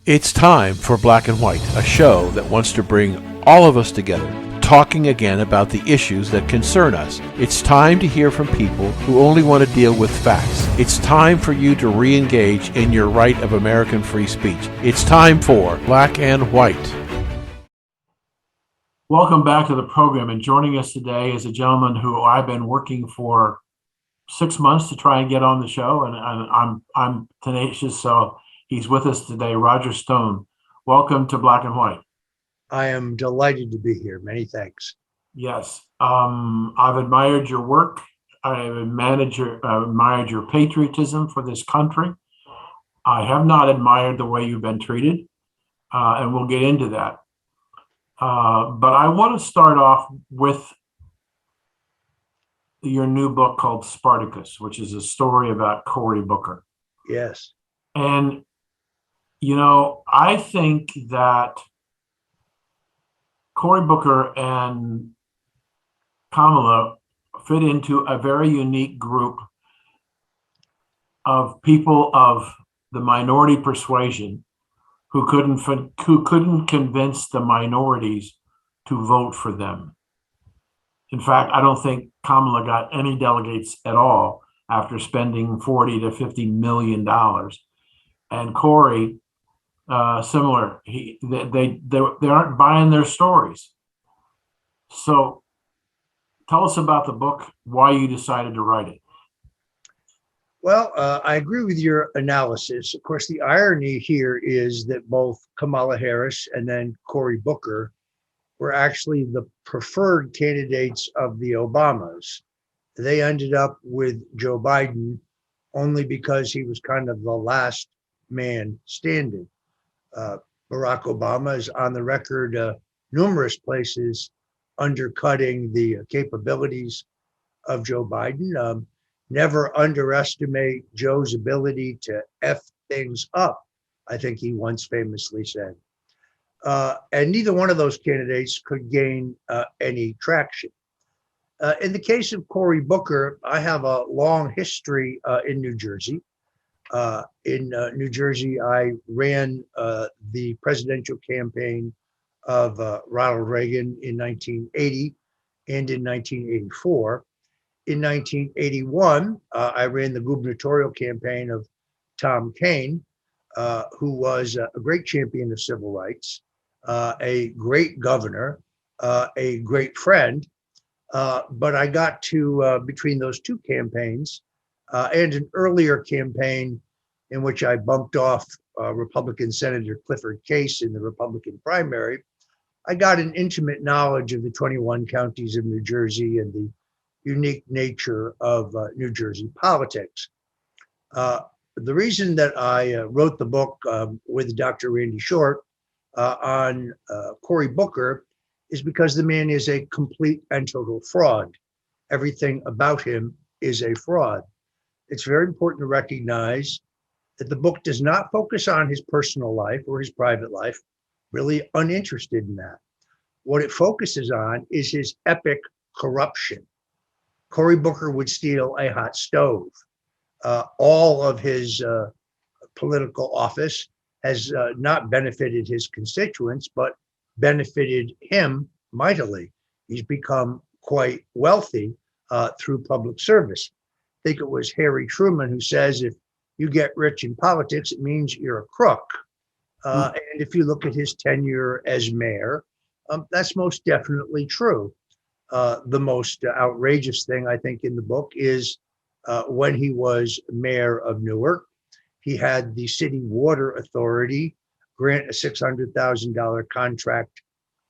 It's time for Black and White, a show that wants to bring all of us together, talking again about the issues that concern us. It's time to hear from people who only want to deal with facts. It's time for you to re-engage in your right of American free speech. It's time for Black and White. Welcome back to the program, and joining us today is a gentleman who I've been working for 6 months to try and get on the show, and I'm tenacious, so he's with us today. Roger Stone, welcome to Black and White. I am delighted to be here. Many thanks. Yes, I've admired your work. I've admired your patriotism for this country. I have not admired the way you've been treated, and we'll get into that. But I want to start off with your new book called Spartacus, which is a story about Cory Booker. Yes. And, you know, I think that Cory Booker and Kamala fit into a very unique group of people of the minority persuasion who couldn't convince the minorities to vote for them. In fact, I don't think Kamala got any delegates at all after spending $40 to $50 million. And Cory, similar, they aren't buying their stories. So tell us about the book, why you decided to write it. Well, I agree with your analysis. Of course, the irony here is that both Kamala Harris and then Cory Booker were actually the preferred candidates of the Obamas. They ended up with Joe Biden only because he was kind of the last man standing. Barack Obama is on the record numerous places undercutting the capabilities of Joe Biden. Never underestimate Joe's ability to F things up, I think he once famously said. And neither one of those candidates could gain any traction. In the case of Cory Booker, I have a long history in New Jersey. In New Jersey, I ran the presidential campaign of Ronald Reagan in 1980 and in 1984. In 1981, I ran the gubernatorial campaign of Tom Kean, who was a great champion of civil rights, a great governor, a great friend. But I got to, between those two campaigns and an earlier campaign in which I bumped off Republican Senator Clifford Case in the Republican primary, I got an intimate knowledge of the 21 counties of New Jersey and the unique nature of New Jersey politics. The reason that I wrote the book with Dr. Randy Short on Cory Booker is because the man is a complete and total fraud. Everything about him is a fraud. It's very important to recognize that the book does not focus on his personal life or his private life, really uninterested in that. What it focuses on is his epic corruption. Cory Booker would steal a hot stove. All of his political office has not benefited his constituents, but benefited him mightily. He's become quite wealthy through public service. I think it was Harry Truman who says, if you get rich in politics, it means you're a crook. And if you look at his tenure as mayor, that's most definitely true. The most outrageous thing, I think, in the book is when he was mayor of Newark, he had the city water authority grant a $600,000 contract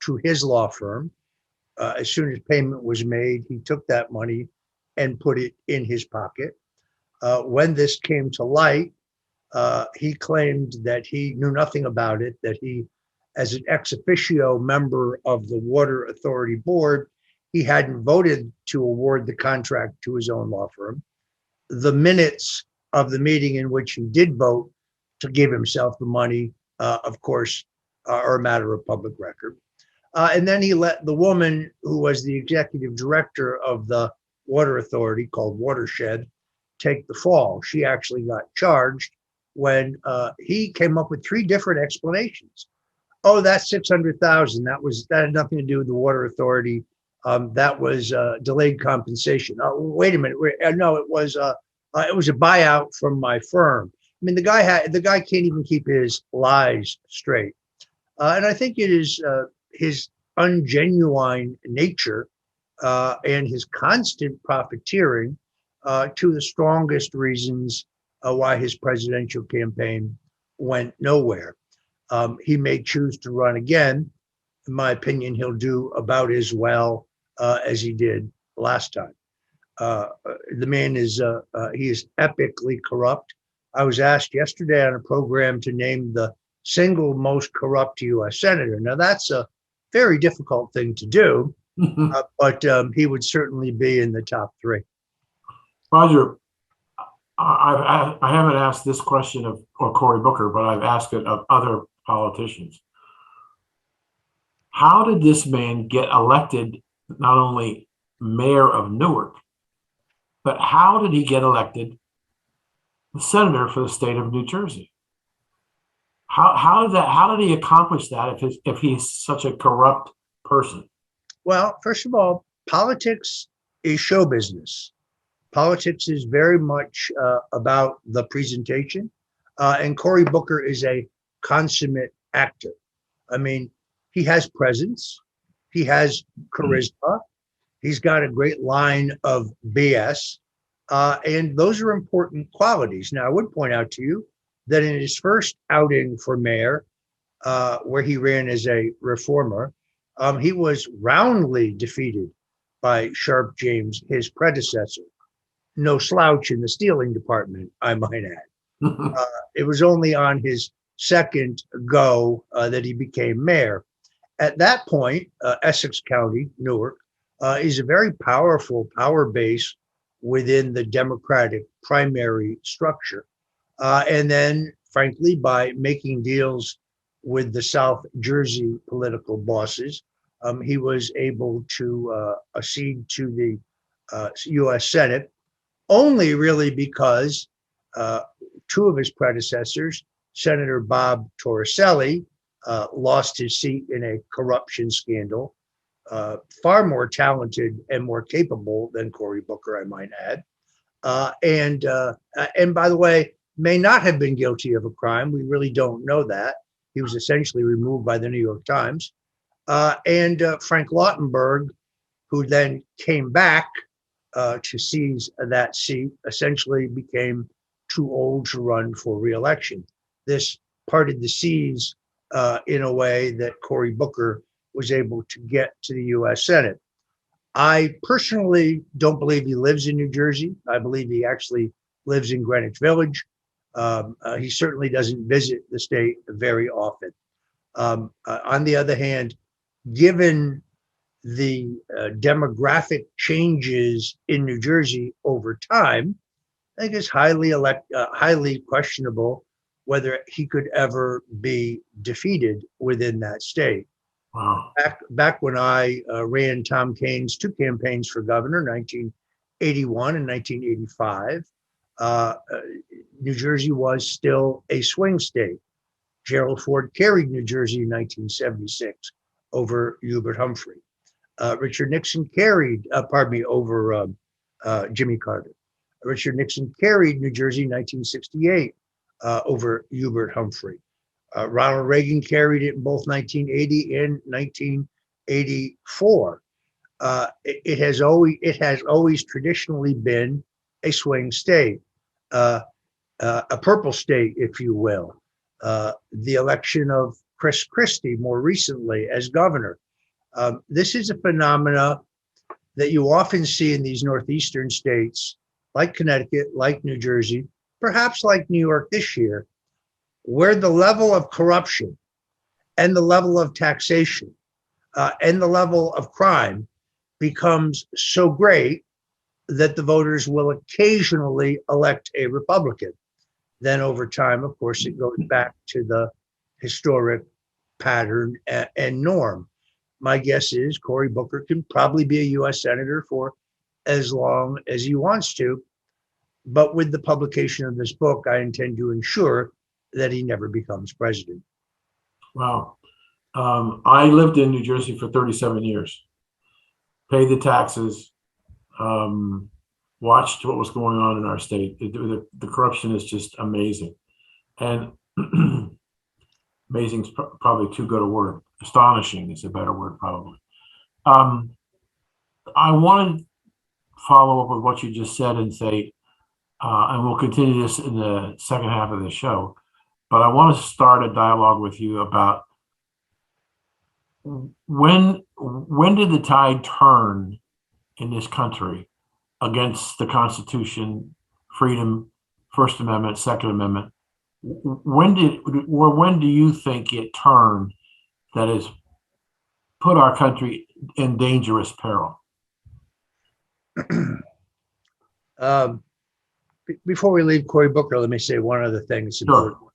to his law firm. As soon as payment was made, he took that money and put it in his pocket. When this came to light, he claimed that he knew nothing about it, that he, as an ex officio member of the Water Authority Board, he hadn't voted to award the contract to his own law firm. The minutes of the meeting in which he did vote to give himself the money, of course, are a matter of public record. And then he let the woman who was the executive director of the water authority, called Watershed, take the fall. She actually got charged when he came up with three different explanations. Oh, that's 600,000. That had nothing to do with the water authority. That was delayed compensation. Oh, wait a minute. No, it was a buyout from my firm. I mean, the guy can't even keep his lies straight. And I think it is his ungenuine nature and his constant profiteering two of the strongest reasons why his presidential campaign went nowhere. He may choose to run again. In my opinion, he'll do about as well as he did last time. The man he is epically corrupt. I was asked yesterday on a program to name the single most corrupt U.S. senator. Now, that's a very difficult thing to do, but he would certainly be in the top three. Roger, I haven't asked this question of Cory Booker, but I've asked it of other politicians. How did this man get elected not only mayor of Newark, but how did he get elected the senator for the state of New Jersey? How did he accomplish that if he's such a corrupt person? Well, first of all, politics is show business. Politics is very much about the presentation, and Cory Booker is a consummate actor. I mean, he has presence, he has charisma, he's got a great line of BS, and those are important qualities. Now, I would point out to you that in his first outing for mayor, where he ran as a reformer, he was roundly defeated by Sharpe James, his predecessor. No slouch in the stealing department, I might add. It was only on his second go that he became mayor. At that point, Essex County, Newark, is a very powerful power base within the Democratic primary structure. And then, frankly, by making deals with the South Jersey political bosses, he was able to accede to the U.S. Senate, only really because two of his predecessors, Senator Bob Torricelli, lost his seat in a corruption scandal, far more talented and more capable than Cory Booker, I might add. And by the way, may not have been guilty of a crime. We really don't know that. He was essentially removed by the New York Times. And Frank Lautenberg, who then came back to seize that seat, essentially became too old to run for re-election. This parted the seas in a way that Cory Booker was able to get to the U.S. Senate. I personally don't believe he lives in New Jersey. I believe he actually lives in Greenwich Village. He certainly doesn't visit the state very often. On the other hand, given the demographic changes in New Jersey over time, I think it's highly questionable whether he could ever be defeated within that state. Wow. Back when I ran Tom Kaine's two campaigns for governor, 1981 and 1985, New Jersey was still a swing state. Gerald Ford carried New Jersey in 1976 over Hubert Humphrey. Richard Nixon carried, over Jimmy Carter. Richard Nixon carried New Jersey in 1968 over Hubert Humphrey. Ronald Reagan carried it in both 1980 and 1984. It has always traditionally been a swing state, a purple state, if you will. The election of Chris Christie more recently as governor. This is a phenomena that you often see in these northeastern states, like Connecticut, like New Jersey, perhaps like New York this year, where the level of corruption and the level of taxation and the level of crime becomes so great that the voters will occasionally elect a Republican. Then over time, of course, it goes back to the historic pattern and norm. My guess is Cory Booker can probably be a U.S. Senator for as long as he wants to. But with the publication of this book, I intend to ensure that he never becomes president. Wow. I lived in New Jersey for 37 years, paid the taxes, watched what was going on in our state. The corruption is just amazing. And amazing is probably too good a word. Astonishing is a better word, probably. I want to follow up with what you just said and say, and we'll continue this in the second half of the show, but I want to start a dialogue with you about when did the tide turn in this country against the Constitution, freedom, First Amendment, Second Amendment? When do you think it turned that has put our country in dangerous peril? Before we leave Cory Booker, let me say one other thing that's important. Sure.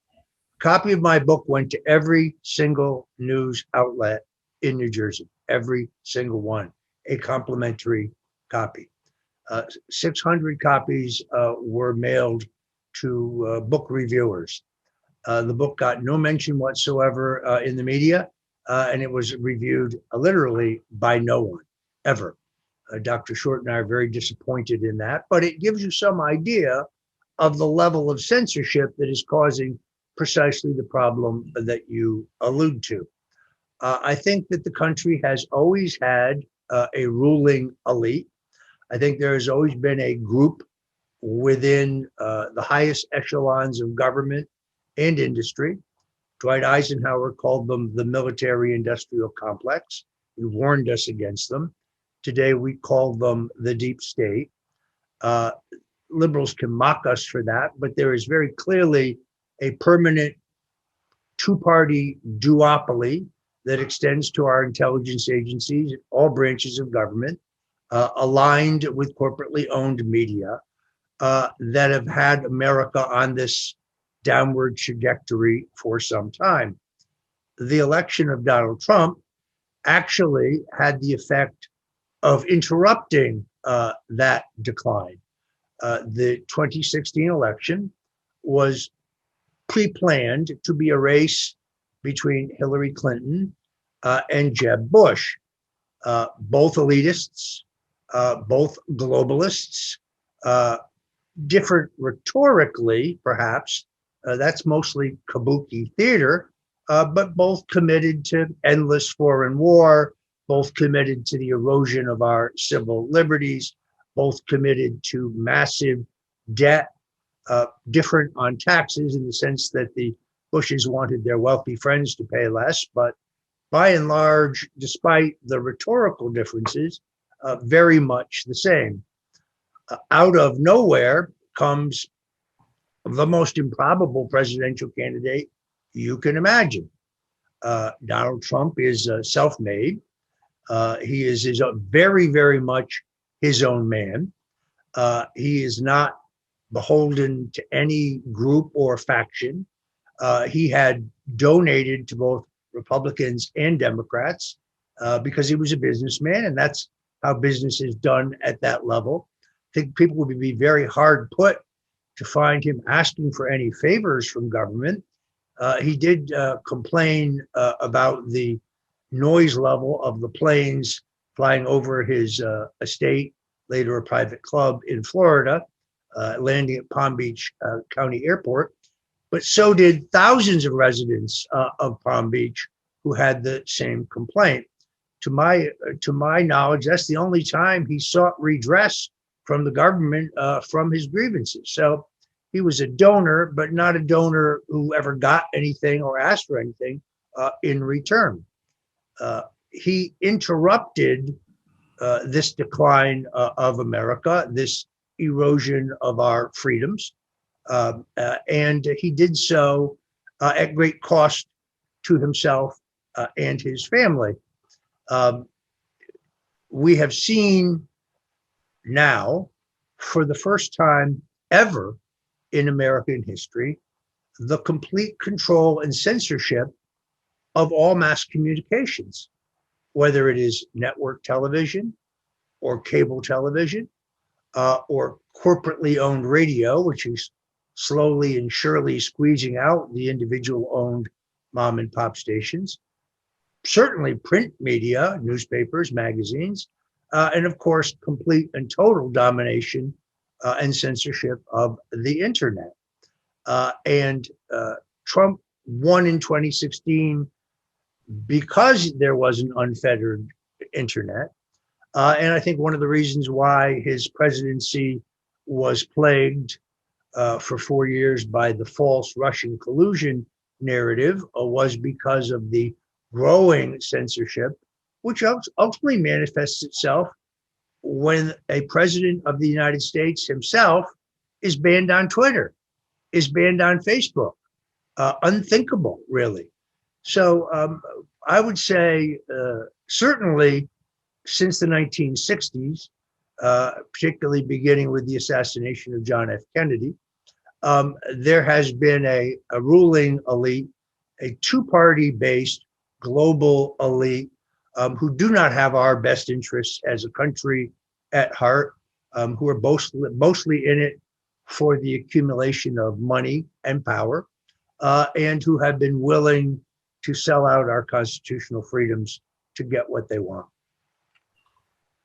Copy of my book went to every single news outlet in New Jersey, every single one, a complimentary copy. 600 copies were mailed to book reviewers. The book got no mention whatsoever in the media, and it was reviewed literally by no one, ever. Dr. Short and I are very disappointed in that, but it gives you some idea of the level of censorship that is causing precisely the problem that you allude to. I think that the country has always had a ruling elite. I think there has always been a group within the highest echelons of government and industry. Dwight Eisenhower called them the military-industrial complex. He warned us against them. Today, we call them the deep state. Liberals can mock us for that, but there is very clearly a permanent two-party duopoly that extends to our intelligence agencies, all branches of government, aligned with corporately owned media that have had America on this downward trajectory for some time. The election of Donald Trump actually had the effect of interrupting that decline. The 2016 election was pre-planned to be a race between Hillary Clinton and Jeb Bush, both elitists, both globalists, different rhetorically, perhaps. That's mostly kabuki theater, but both committed to endless foreign war, both committed to the erosion of our civil liberties, both committed to massive debt, different on taxes in the sense that the Bushes wanted their wealthy friends to pay less, but by and large, despite the rhetorical differences, very much the same. Out of nowhere comes the most improbable presidential candidate you can imagine. Donald Trump is self-made. He is very, very much his own man. He is not beholden to any group or faction. He had donated to both Republicans and Democrats because he was a businessman, and that's how business is done at that level. I think people would be very hard put to find him asking for any favors from government. He did complain about the noise level of the planes flying over his estate, later a private club in Florida, landing at Palm Beach County Airport. But so did thousands of residents of Palm Beach who had the same complaint. To my knowledge, that's the only time he sought redress from the government from his grievances. So he was a donor, but not a donor who ever got anything or asked for anything in return. He interrupted this decline of America, this erosion of our freedoms, and he did so at great cost to himself and his family. We have seen now, for the first time ever in American history, the complete control and censorship of all mass communications, whether it is network television or cable television or corporately owned radio, which is slowly and surely squeezing out the individual owned mom and pop stations, certainly print media, newspapers, magazines, and of course, complete and total domination and censorship of the internet. And Trump won in 2016 because there was an unfettered internet. And I think one of the reasons why his presidency was plagued for 4 years by the false Russian collusion narrative was because of the growing censorship, which ultimately manifests itself when a president of the United States himself is banned on Twitter, is banned on Facebook. Unthinkable, really. So I would say certainly since the 1960s, particularly beginning with the assassination of John F. Kennedy, there has been a ruling elite, a two-party based global elite who do not have our best interests as a country at heart, who are mostly in it for the accumulation of money and power, and who have been willing to sell out our constitutional freedoms to get what they want.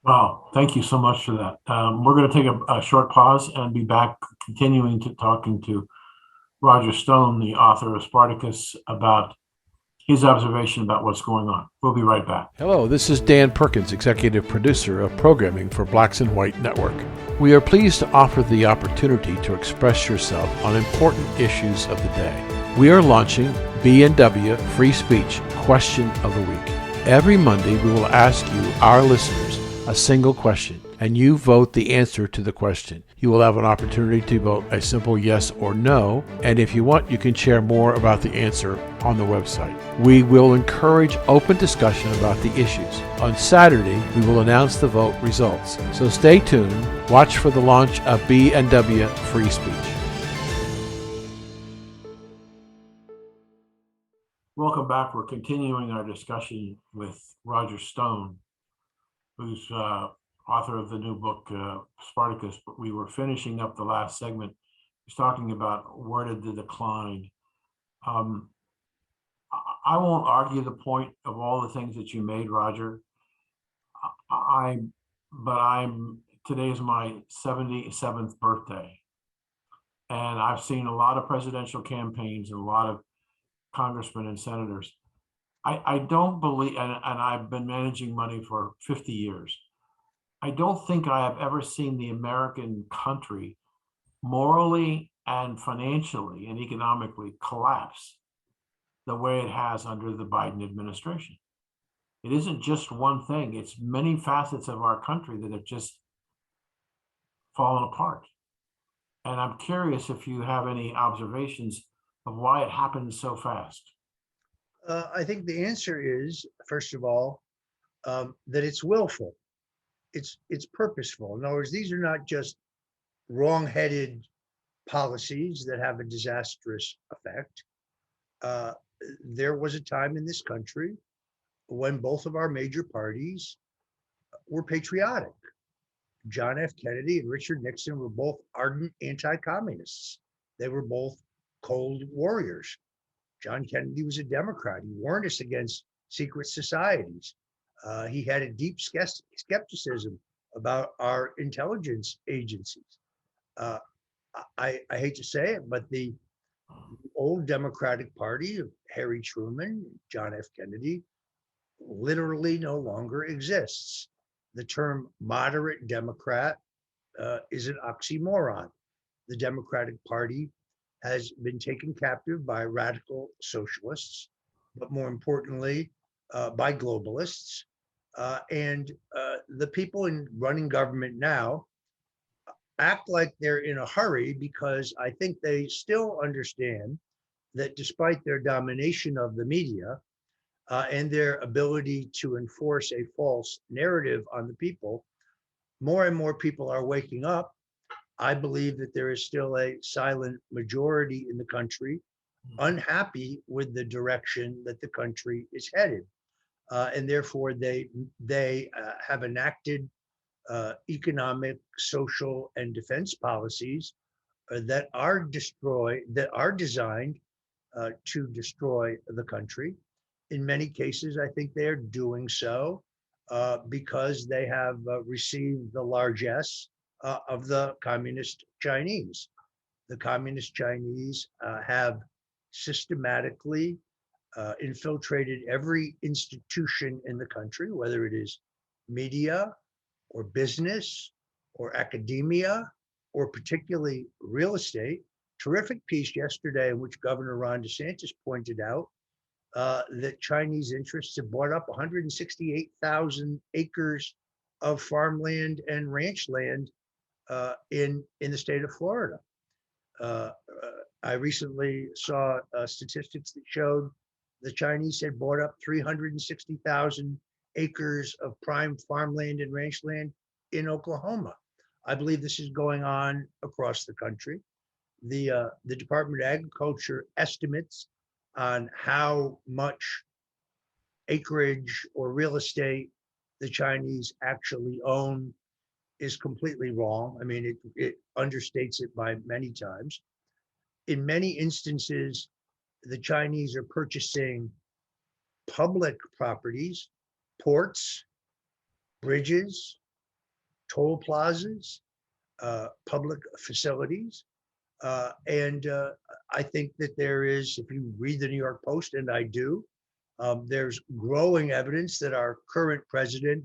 Wow, thank you so much for that. We're going to take a short pause and be back continuing to talking to Roger Stone, the author of Spartacus, about his observation about what's going on. We'll be right back. Hello, this is Dan Perkins, executive producer of programming for Blacks and White Network. We are pleased to offer the opportunity to express yourself on important issues of the day. We are launching B&W Free Speech Question of the Week. Every Monday, we will ask you, our listeners, a single question, and you vote the answer to the question. You will have an opportunity to vote a simple yes or no, and if you want, you can share more about the answer on the website. We will encourage open discussion about the issues. On Saturday, we will announce the vote results. So stay tuned. Watch for the launch of B&W Free Speech. Welcome back. We're continuing our discussion with Roger Stone, who's author of the new book, Spartacus. But we were finishing up the last segment. He's talking about where did the decline. I won't argue the point of all the things that you made, Roger. Today is my 77th birthday, and I've seen a lot of presidential campaigns and a lot of congressmen and senators. I don't believe, and I've been managing money for 50 years. I don't think I have ever seen the American country morally and financially and economically collapse the way it has under the Biden administration. It isn't just one thing, it's many facets of our country that have just fallen apart. And I'm curious if you have any observations of why it happened so fast. I think the answer is, first of all, that it's willful. It's purposeful. In other words, these are not just wrong-headed policies that have a disastrous effect. There was a time in this country when both of our major parties were patriotic. John F. Kennedy and Richard Nixon were both ardent anti-communists. They were both cold warriors. John Kennedy was a Democrat. He warned us against secret societies. He had a deep skepticism about our intelligence agencies. I hate to say it, but the old Democratic Party of Harry Truman, John F. Kennedy, literally no longer exists. The term moderate Democrat is an oxymoron. The Democratic Party has been taken captive by radical socialists, but more importantly, by globalists. And the people in running government now act like they're in a hurry because I think they still understand that despite their domination of the media and their ability to enforce a false narrative on the people, more and more people are waking up. I believe that there is still a silent majority in the country unhappy with the direction that the country is headed. And therefore, they have enacted economic, social, and defense policies that are designed to destroy the country. In many cases, I think they are doing so because they have received the largesse of the communist Chinese. The communist Chinese have systematically infiltrated every institution in the country, whether it is media or business or academia or particularly real estate. Terrific piece yesterday in which Governor Ron DeSantis pointed out that Chinese interests have bought up 168,000 acres of farmland and ranch land in the state of Florida. I recently saw statistics that showed the Chinese had bought up 360,000 acres of prime farmland and ranch land in Oklahoma. I believe this is going on across the country. The Department of Agriculture estimates on how much acreage or real estate the Chinese actually own is completely wrong. I mean, it understates it by many times. In many instances, the Chinese are purchasing public properties, ports, bridges, toll plazas, public facilities. And I think that there is, if you read the New York Post, and I do, there's growing evidence that our current president,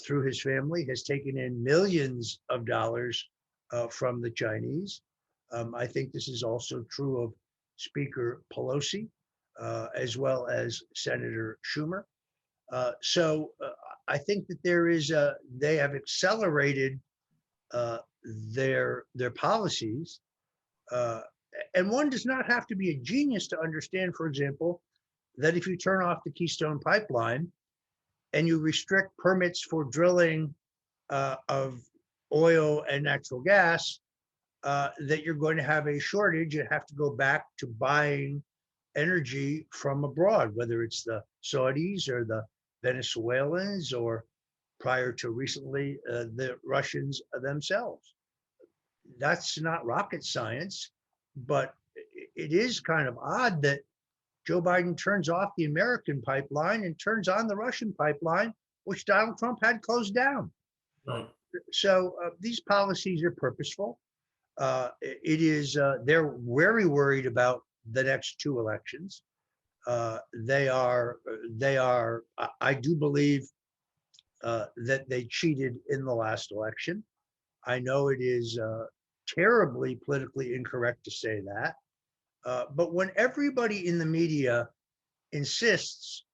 through his family, has taken in millions of dollars from the Chinese. I think this is also true of Speaker Pelosi, as well as Senator Schumer. So I think that they have accelerated their policies. And one does not have to be a genius to understand, for example, that if you turn off the Keystone Pipeline and you restrict permits for drilling of oil and natural gas, that you're going to have a shortage and have to go back to buying energy from abroad, whether it's the Saudis or the Venezuelans or prior to recently, the Russians themselves. That's not rocket science, but it is kind of odd that Joe Biden turns off the American pipeline and turns on the Russian pipeline, which Donald Trump had closed down. Right. So these policies are purposeful. They're very worried about the next two elections. They are, I do believe that they cheated in the last election. I know it is terribly politically incorrect to say that. But when everybody in the media insists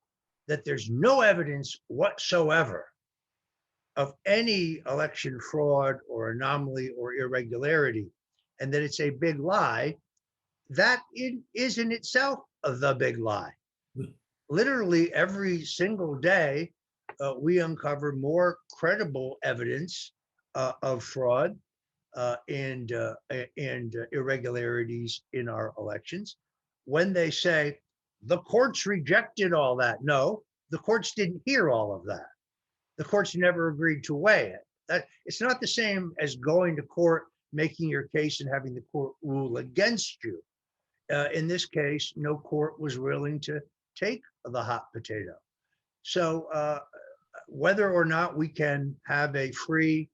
that there's no evidence whatsoever of any election fraud or anomaly or irregularity, and that it's a big lie, that it is in itself the big lie. Literally every single day, we uncover more credible evidence of fraud and irregularities in our elections. When they say the courts rejected all that, no, the courts didn't hear all of that. The courts never agreed to weigh it. It's not the same as going to court, making your case, and having the court rule against you. In this case, no court was willing to take the hot potato. So whether or not we can have a free,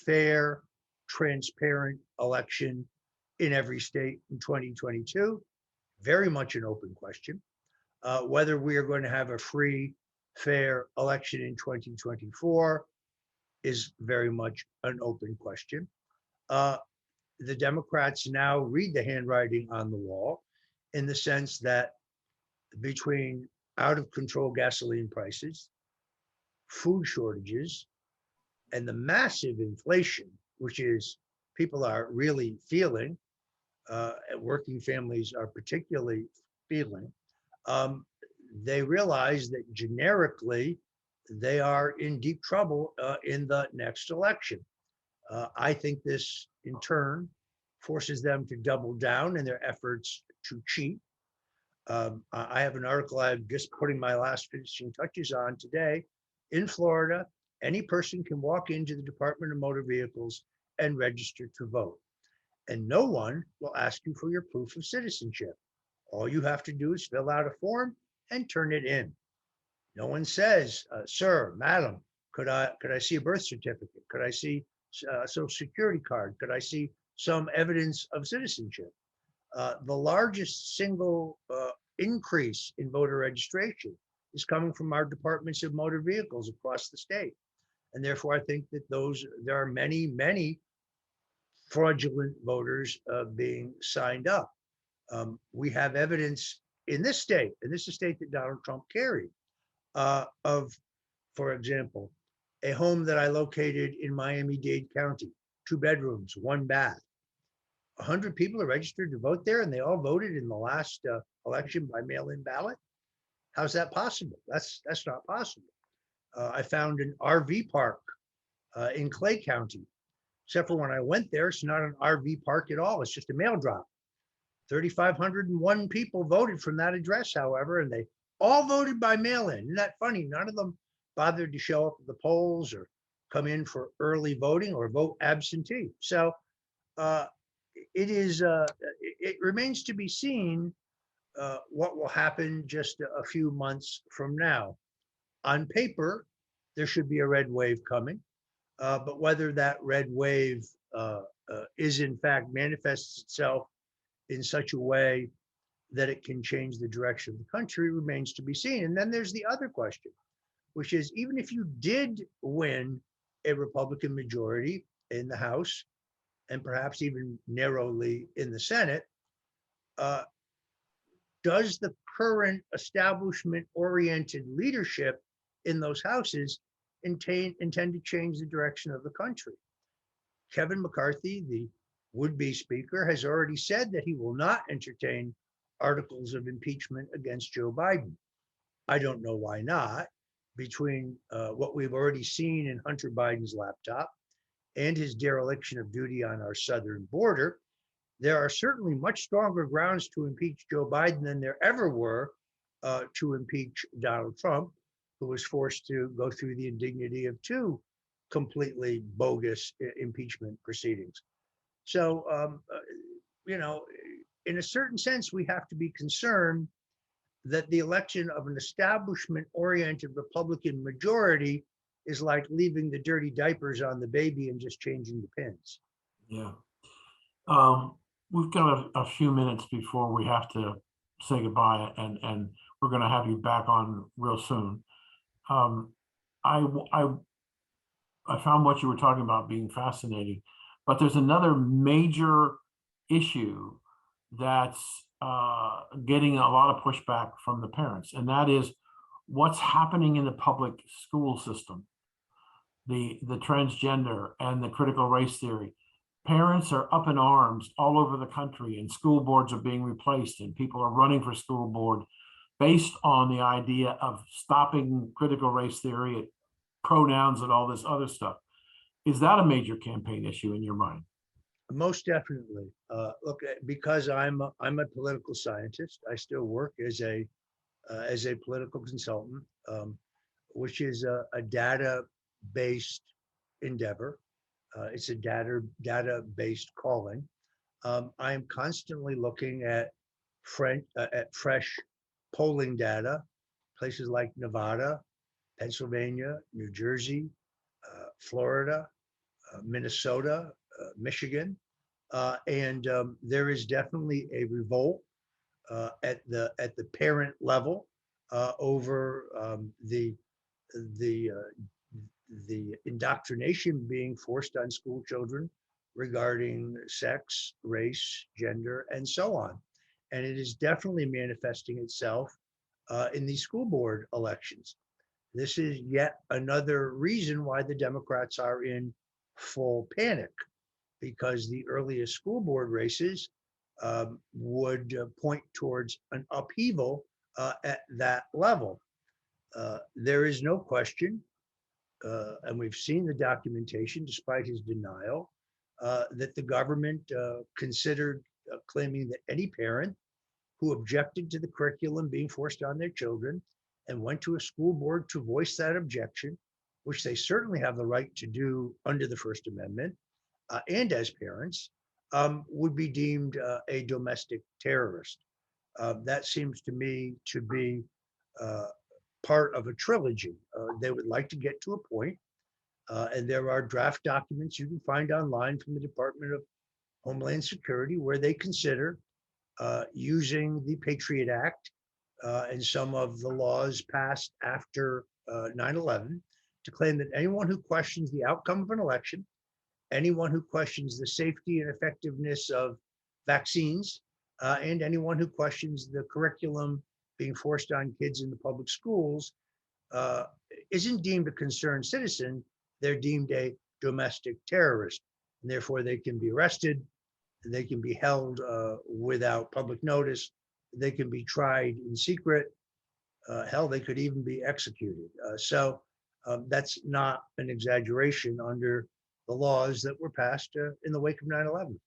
fair, transparent election in every state in 2022, very much an open question. Whether we are going to have a free, fair election in 2024 is very much an open question. The Democrats now read the handwriting on the wall in the sense that between out of control gasoline prices, food shortages, and the massive inflation, which is people are really feeling, working families are particularly feeling, they realize that generically they are in deep trouble in the next election. I think this in turn forces them to double down in their efforts to cheat. I have an article I'm just putting my last finishing touches on today. In Florida, any person can walk into the Department of Motor Vehicles and register to vote. And no one will ask you for your proof of citizenship. All you have to do is fill out a form and turn it in. No one says, sir, madam, could I see a birth certificate? Could I see a social security card? Could I see some evidence of citizenship? The largest single increase in voter registration is coming from our departments of motor vehicles across the state. And therefore, I think that there are many, many fraudulent voters being signed up. We have evidence in this state, and this is a state that Donald Trump carried, of, for example, a home that I located in Miami-Dade County, 2 bedrooms, 1 bath. 100 people are registered to vote there, and they all voted in the last election by mail-in ballot. How's that possible? That's not possible. I found an RV park in Clay County, except for when I went there, it's not an RV park at all. It's just a mail drop. 3,501 people voted from that address, however, and they all voted by mail-in. Isn't that funny? None of them bothered to show up at the polls or come in for early voting or vote absentee. So it remains to be seen what will happen just a few months from now. On paper, there should be a red wave coming, but whether that red wave is in fact manifests itself in such a way that it can change the direction of the country remains to be seen. And then there's the other question, which is, even if you did win a Republican majority in the House, and perhaps even narrowly in the Senate, does the current establishment-oriented leadership in those houses intend to change the direction of the country? Kevin McCarthy, the would-be speaker, has already said that he will not entertain articles of impeachment against Joe Biden. I don't know why not. Between what we've already seen in Hunter Biden's laptop and his dereliction of duty on our southern border, there are certainly much stronger grounds to impeach Joe Biden than there ever were to impeach Donald Trump, who was forced to go through the indignity of 2 completely bogus impeachment proceedings. So, in a certain sense, we have to be concerned that the election of an establishment-oriented Republican majority is like leaving the dirty diapers on the baby and just changing the pins. Yeah. We've got a few minutes before we have to say goodbye, and we're going to have you back on real soon. I found what you were talking about being fascinating, but there's another major issue that's getting a lot of pushback from the parents, and that is what's happening in the public school system, the transgender and the critical race theory. Parents are up in arms all over the country, and school boards are being replaced, and people are running for school board based on the idea of stopping critical race theory, pronouns, and all this other stuff. Is that a major campaign issue in your mind? Most definitely. Look, because I'm a political scientist, I still work as a political consultant, which is a data-based endeavor. It's a data-based calling. I am constantly looking at fresh polling data, places like Nevada, Pennsylvania, New Jersey, Florida, Minnesota, Michigan, and there is definitely a revolt at the parent level over the indoctrination being forced on school children regarding sex, race, gender, and so on. And it is definitely manifesting itself in these school board elections. This is yet another reason why the Democrats are in full panic, because the earliest school board races would point towards an upheaval at that level. There is no question, and we've seen the documentation despite his denial, that the government considered claiming that any parent who objected to the curriculum being forced on their children and went to a school board to voice that objection which they certainly have the right to do under the First Amendment, and as parents, would be deemed a domestic terrorist. That seems to me to be part of a trilogy. They would like to get to a point, and there are draft documents you can find online from the Department of Homeland Security where they consider using the Patriot Act and some of the laws passed after 9/11 to claim that anyone who questions the outcome of an election, anyone who questions the safety and effectiveness of vaccines, and anyone who questions the curriculum being forced on kids in the public schools isn't deemed a concerned citizen. They're deemed a domestic terrorist, and therefore they can be arrested, they can be held without public notice, they can be tried in secret, hell, they could even be executed. So that's not an exaggeration under the laws that were passed in the wake of 9/11.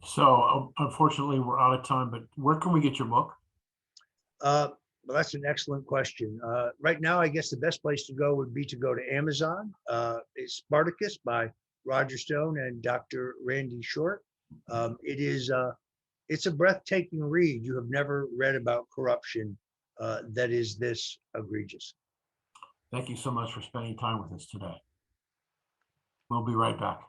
So unfortunately, we're out of time, but where can we get your book? Well, that's an excellent question. Right now, I guess the best place to go would be to go to Amazon. It's Spartacus by Roger Stone and Dr. Randy Short. It's a breathtaking read. You have never read about corruption that is this egregious. Thank you so much for spending time with us today. We'll be right back.